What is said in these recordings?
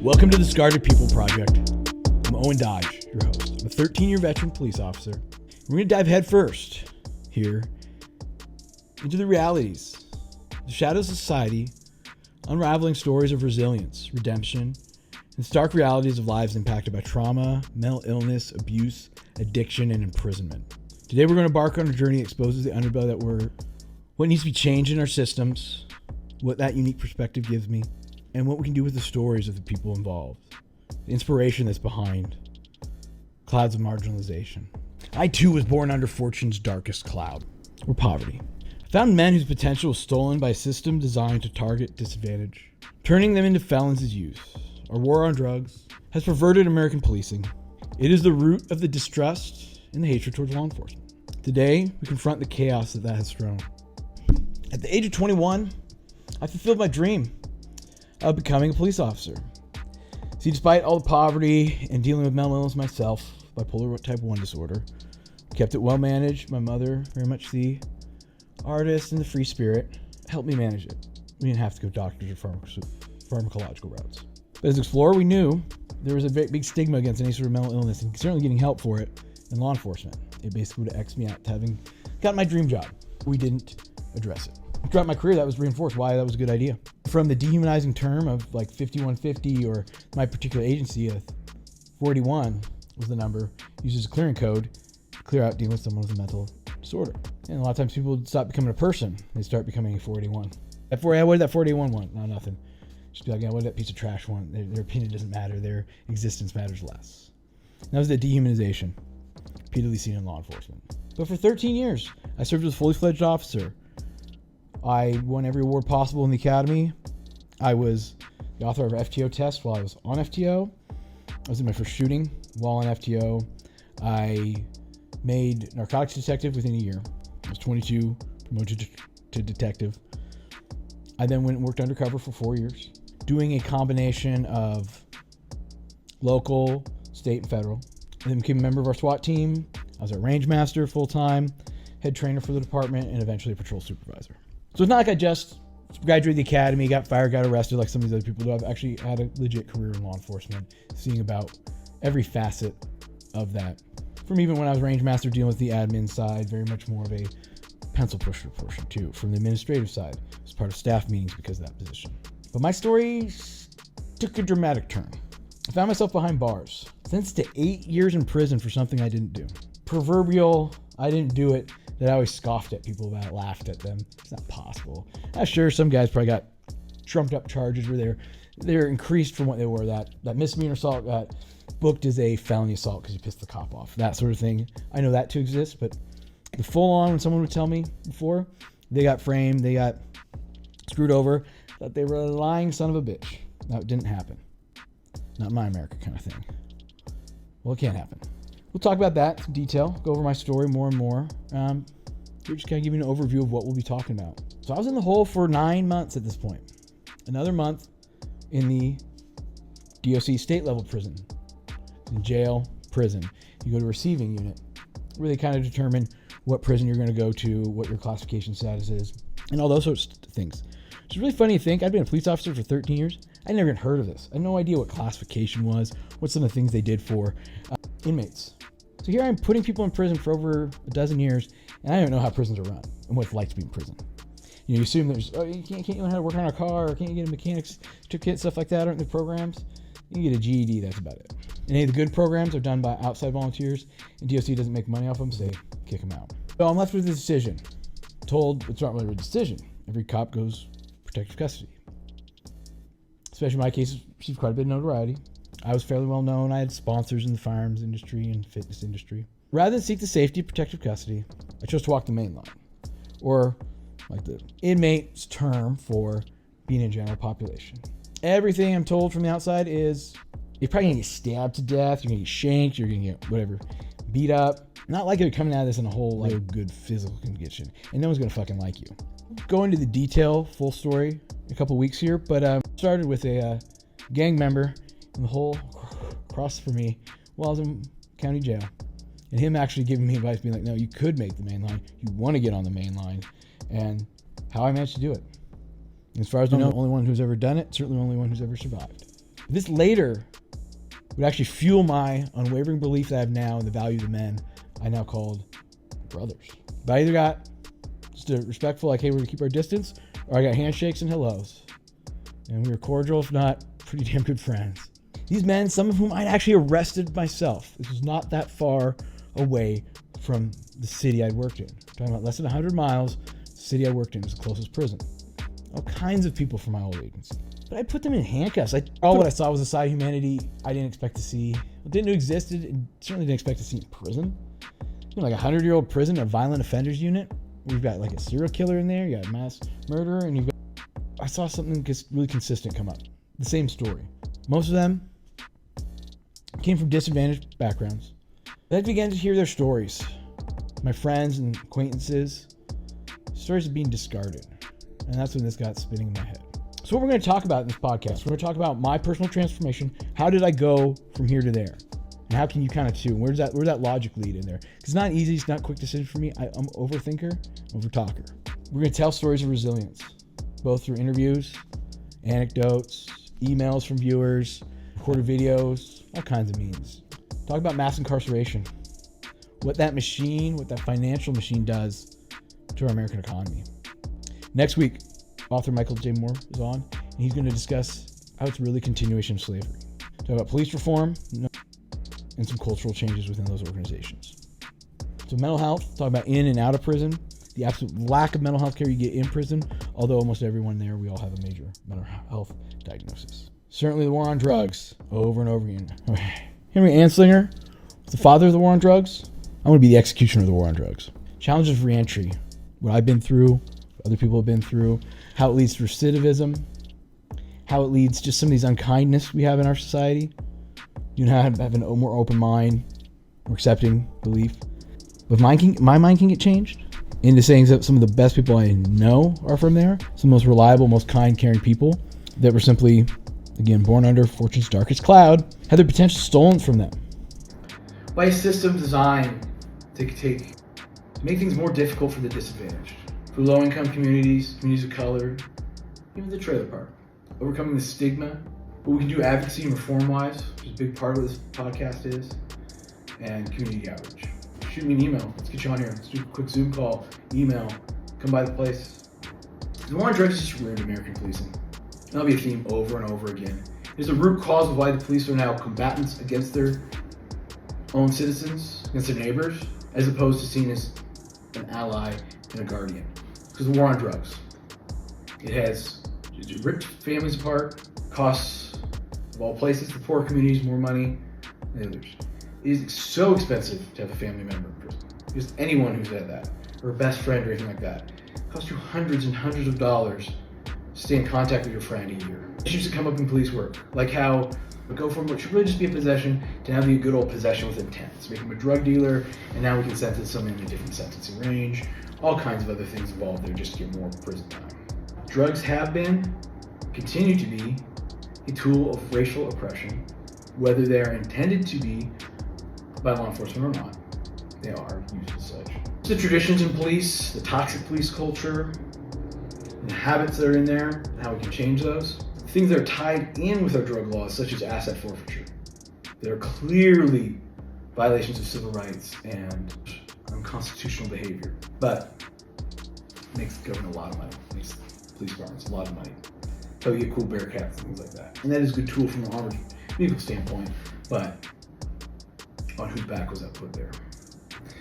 Welcome to the Scarred People Project. I'm Owen Dodge, your host. I'm a 13-year veteran police officer. We're going to dive headfirst here into the realities, the shadows of society, unraveling stories of resilience, redemption, and stark realities of lives impacted by trauma, mental illness, abuse, addiction, and imprisonment. Today we're going to embark on a journey that exposes the underbelly that what needs to be changed in our systems, what that unique perspective gives me, and what we can do with the stories of the people involved, the inspiration that's behind clouds of marginalization. I too was born under fortune's darkest cloud, or poverty. I found men whose potential was stolen by a system designed to target disadvantage, turning them into felons as youth. Our war on drugs has perverted American policing. It is the root of the distrust and the hatred towards law enforcement. Today, we confront the chaos that has thrown. At the age of 21, I fulfilled my dream of becoming a police officer. See, despite all the poverty and dealing with mental illness myself, bipolar type 1 disorder, kept it well managed. My mother, very much the artist and the free spirit, helped me manage it. We didn't have to go doctors or pharmacological routes. But as an explorer, we knew there was a very big stigma against any sort of mental illness, and certainly getting help for it in law enforcement. It basically would have X'd me out to having gotten my dream job. We didn't address it. Throughout my career, that was reinforced why that was a good idea. From the dehumanizing term of like 5150 or my particular agency, 481 was the number used as a clearing code to clear out dealing with someone with a mental disorder. And a lot of times people stop becoming a person, they start becoming a 481. What did that 481 want? No, nothing. Just be like, yeah, what did that piece of trash want? Their opinion doesn't matter, their existence matters less. And that was the dehumanization, repeatedly seen in law enforcement. But for 13 years, I served as a fully fledged officer. I won every award possible in the academy. I was the author of an FTO test while I was on FTO. I was in my first shooting while on FTO. I made narcotics detective within a year. I was 22, promoted to detective. I then went and worked undercover for 4 years, doing a combination of local, state, and federal. I then became a member of our SWAT team. I was a range master full-time, head trainer for the department, and eventually a patrol supervisor. So it's not like I just graduated the academy, got fired, got arrested like some of these other people do. I've actually had a legit career in law enforcement, seeing about every facet of that. From even when I was range master, dealing with the admin side, very much more of a pencil pusher portion too. From the administrative side, I was part of staff meetings because of that position. But my story took a dramatic turn. I found myself behind bars, sentenced to 8 years in prison for something I didn't do. Proverbial, I didn't do it, that I always scoffed at people about, laughed at them. It's not possible. Sure, some guys probably got trumped up charges where they're increased from what they were. That misdemeanor assault got booked as a felony assault because you pissed the cop off. That sort of thing. I know that to exist, but the full on, when someone would tell me before, they got framed, they got screwed over, that they were a lying son of a bitch. That didn't happen. Not my America kind of thing. Well, it can't happen. We'll talk about that in detail, go over my story more and more. We're just kind of giving an overview of what we'll be talking about. So I was in the hole for 9 months at this point. Another month in the DOC state level prison. In jail, prison. You go to a receiving unit where they kind of determine what prison you're going to go to, what your classification status is, and all those sorts of things. It's really funny to think. I'd been a police officer for 13 years. I'd never even heard of this. I had no idea what classification was, what some of the things they did for inmates. So here I'm putting people in prison for over a dozen years, and I don't know how prisons are run and what it's like to be in prison. You assume there's, you can't learn how to work on a car, or can't you get a mechanics certificate, stuff like that aren't in the programs. You can get a GED, that's about it. And any of the good programs are done by outside volunteers, and DOC doesn't make money off them, so they kick them out. So I'm left with a decision. Told it's not really a decision. Every cop goes protective custody. Especially in my case, received quite a bit of notoriety. I was fairly well known. I had sponsors in the firearms industry and fitness industry. Rather than seek the safety of protective custody, I chose to walk the main line, or like the inmate's term for being in general population. Everything I'm told from the outside is you're probably gonna get stabbed to death, you're gonna get shanked, you're gonna get whatever, beat up. Not like you're coming out of this in a whole like good physical condition, and no one's gonna fucking like you. Go into the detail, full story, in a couple weeks here, but started with a gang member in the hole across from me while I was in county jail. And him actually giving me advice, being like, no, you could make the main line. You want to get on the main line. And how I managed to do it. As far as I know, the only one who's ever done it, certainly the only one who's ever survived. This later would actually fuel my unwavering belief that I have now in the value of the men I now called brothers. But I either got just a respectful, like, hey, we're gonna keep our distance, or I got handshakes and hellos. And we were cordial, if not pretty damn good friends. These men, some of whom I'd actually arrested myself. This was not that far away from the city I'd worked in. I'm talking about less than 100 miles, the city I worked in was the closest prison. All kinds of people from my old agency. But I put them in handcuffs. All what I saw was a side of humanity I didn't expect to see. It didn't know existed, and certainly didn't expect to see in prison. You know, like a 100-year-old prison, a violent offenders unit. We've got like a serial killer in there, you got a mass murderer, and you've got... I saw something just really consistent come up. The same story. Most of them came from disadvantaged backgrounds. Then I began to hear their stories. My friends and acquaintances, stories of being discarded. And that's when this got spinning in my head. So what we're going to talk about in this podcast, we're going to talk about my personal transformation. How did I go from here to there? And how can you kind of too? Where does that logic lead in there? Because it's not easy. It's not a quick decision for me. I'm an overthinker, overtalker. We're going to tell stories of resilience, both through interviews, anecdotes, emails from viewers, recorded videos, all kinds of means. Talk about mass incarceration, what that financial machine does to our American economy. Next week, author Michael J. Moore is on, and he's going to discuss how it's really a continuation of slavery. Talk about police reform and some cultural changes within those organizations. So mental health, talk about in and out of prison, the absolute lack of mental health care you get in prison, although almost everyone there, we all have a major mental health diagnosis. Certainly the war on drugs, over and over again. Henry Anslinger, the father of the war on drugs. I want to be the executioner of the war on drugs. Challenges of reentry, what I've been through, what other people have been through, how it leads to recidivism, how it leads to some of these unkindness we have in our society. You know, have a more open mind, more accepting belief. But my mind can get changed into saying that some of the best people I know are from there, some of the most reliable, most kind, caring people that were simply, again, born under fortune's darkest cloud, had their potential stolen from them. By a system designed to make things more difficult for the disadvantaged, for low-income communities, communities of color, even the trailer park. Overcoming the stigma, what we can do advocacy and reform-wise, which is a big part of what this podcast is, and community outreach. Shoot me an email. Let's get you on here. Let's do a quick Zoom call, email, come by the place. The war on drugs is just ruined American policing. And that'll be a theme over and over again. There's a root cause of why the police are now combatants against their own citizens, against their neighbors, as opposed to seen as an ally and a guardian. Because the war on drugs. It ripped families apart, costs, of all places, the poor communities more money than others. It is so expensive to have a family member in prison. Just anyone who's had that, or a best friend or anything like that. It costs you hundreds and hundreds of dollars to stay in contact with your friend a year. Issues that come up in police work, like how we go from what should really just be a possession to now be a good old possession with intent. So make him a drug dealer, and now we can sentence someone in a different sentencing range. All kinds of other things involved there just to get more prison time. Drugs have been, continue to be, a tool of racial oppression, whether they are intended to be by law enforcement or not. They are used as such. The traditions in police, the toxic police culture, and the habits that are in there, and how we can change those. Things that are tied in with our drug laws, such as asset forfeiture, that are clearly violations of civil rights and unconstitutional behavior, but makes the government a lot of money, makes police departments a lot of money. So you get cool Bearcats and things like that. And that is a good tool from an armored vehicle standpoint, but on whose back was that put there?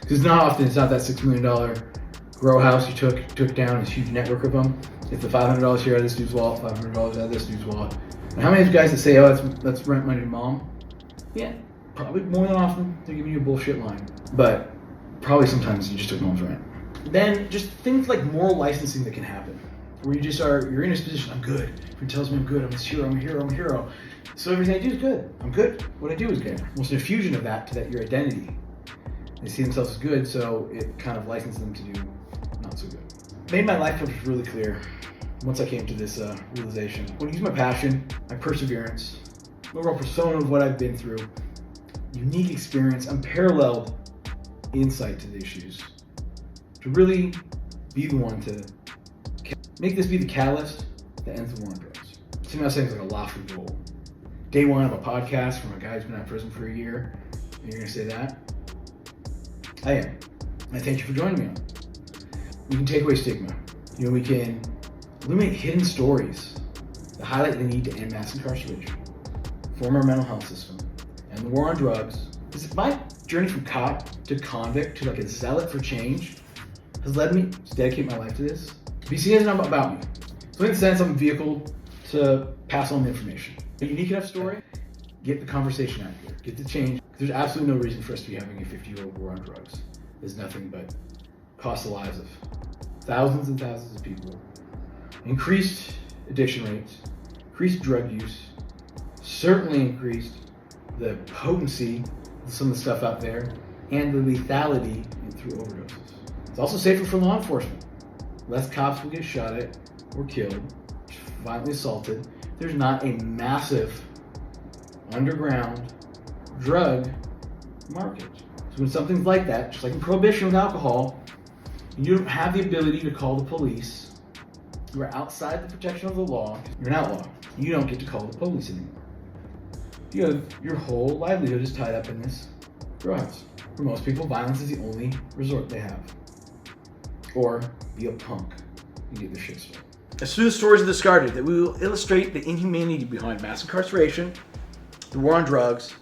Because it's not that $6 million grow house you took down, this huge network of them. It's the $500 here out of this dude's wallet, $500 out of this dude's wallet. And how many of you guys that say, oh, that's rent money to mom? Yeah, probably more than often they're giving you a bullshit line. But probably sometimes you just took mom's rent. Then just things like moral licensing that can happen. Where you're in this position, I'm good. Everyone tells me I'm good, I'm this hero, I'm a hero, I'm a hero. So everything I do is good. I'm good. What I do is good. Almost an infusion of that to that your identity. They see themselves as good, so it kind of licenses them to do not so good. Made my life purpose really clear once I came to this realization. I want to use my passion, my perseverance, my overall persona of what I've been through, unique experience, unparalleled insight to the issues, to really be the one to make this be the catalyst that ends the war on drugs. To me, I was saying it's like a lofty goal. day one of a podcast from a guy who's been out of prison for a year, and you're going to say that? I am. I thank you for joining me on. We can take away stigma. We can illuminate hidden stories that highlight the need to end mass incarceration, reform our mental health system, and the war on drugs. Is my journey from cop to convict to like a zealot for change has led me to dedicate my life to this. BC isn't about me. So in a sense, I'm a vehicle to pass on the information. A unique enough story, get the conversation out here, get the change. There's absolutely no reason for us to be having a 50-year-old war on drugs. There's nothing but cost the lives of thousands and thousands of people, increased addiction rates, increased drug use, certainly increased the potency of some of the stuff out there, and the lethality through overdoses. It's also safer for law enforcement. Less cops will get shot at or killed, violently assaulted. There's not a massive underground drug market. So when something's like that, just like in prohibition with alcohol, you don't have the ability to call the police. You are outside the protection of the law. You're an outlaw. You don't get to call the police anymore. You have your whole livelihood is tied up in this grow house. For most people, violence is the only resort they have. Or be a punk and get their shit stolen. It's through the stories of the discarded that we will illustrate the inhumanity behind mass incarceration, the war on drugs,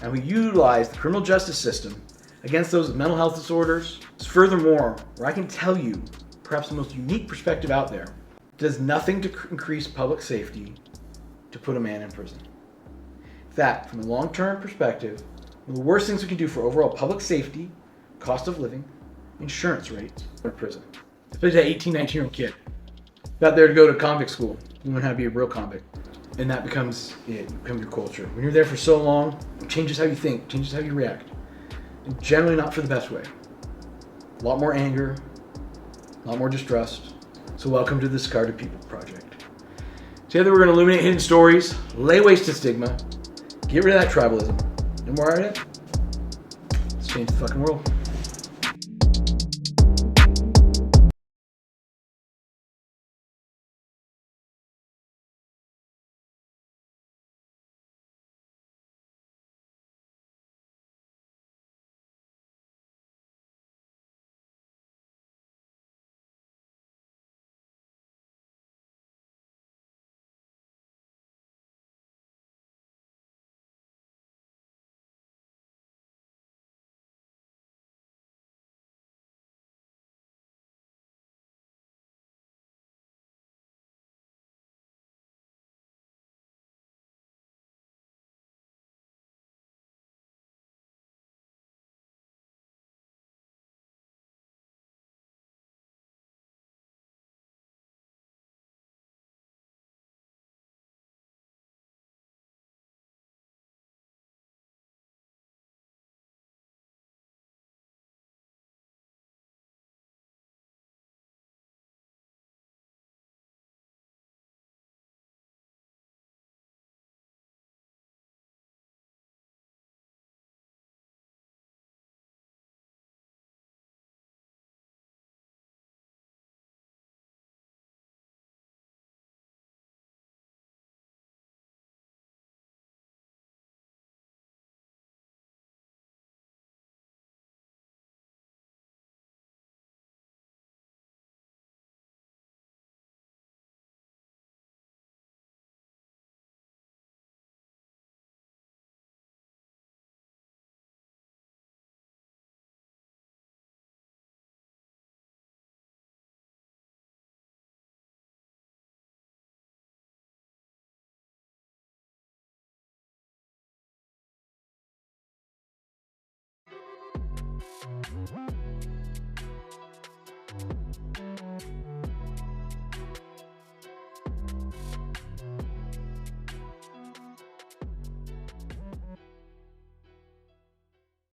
and we utilize the criminal justice system against those with mental health disorders. Furthermore, where I can tell you perhaps the most unique perspective out there, does nothing to increase public safety to put a man in prison. In fact, from a long-term perspective, one of the worst things we can do for overall public safety, cost of living, insurance rates, are prison. Especially that 18, 19-year-old kid out there to go to convict school, you learn how to be a real convict. And that becomes your culture. When you're there for so long, it changes how you think, changes how you react. And generally not for the best way. A lot more anger, a lot more distrust. So welcome to the Discarded People Project. Together we're going to illuminate hidden stories, lay waste to stigma, get rid of that tribalism. And we're at it. Let's change the fucking world.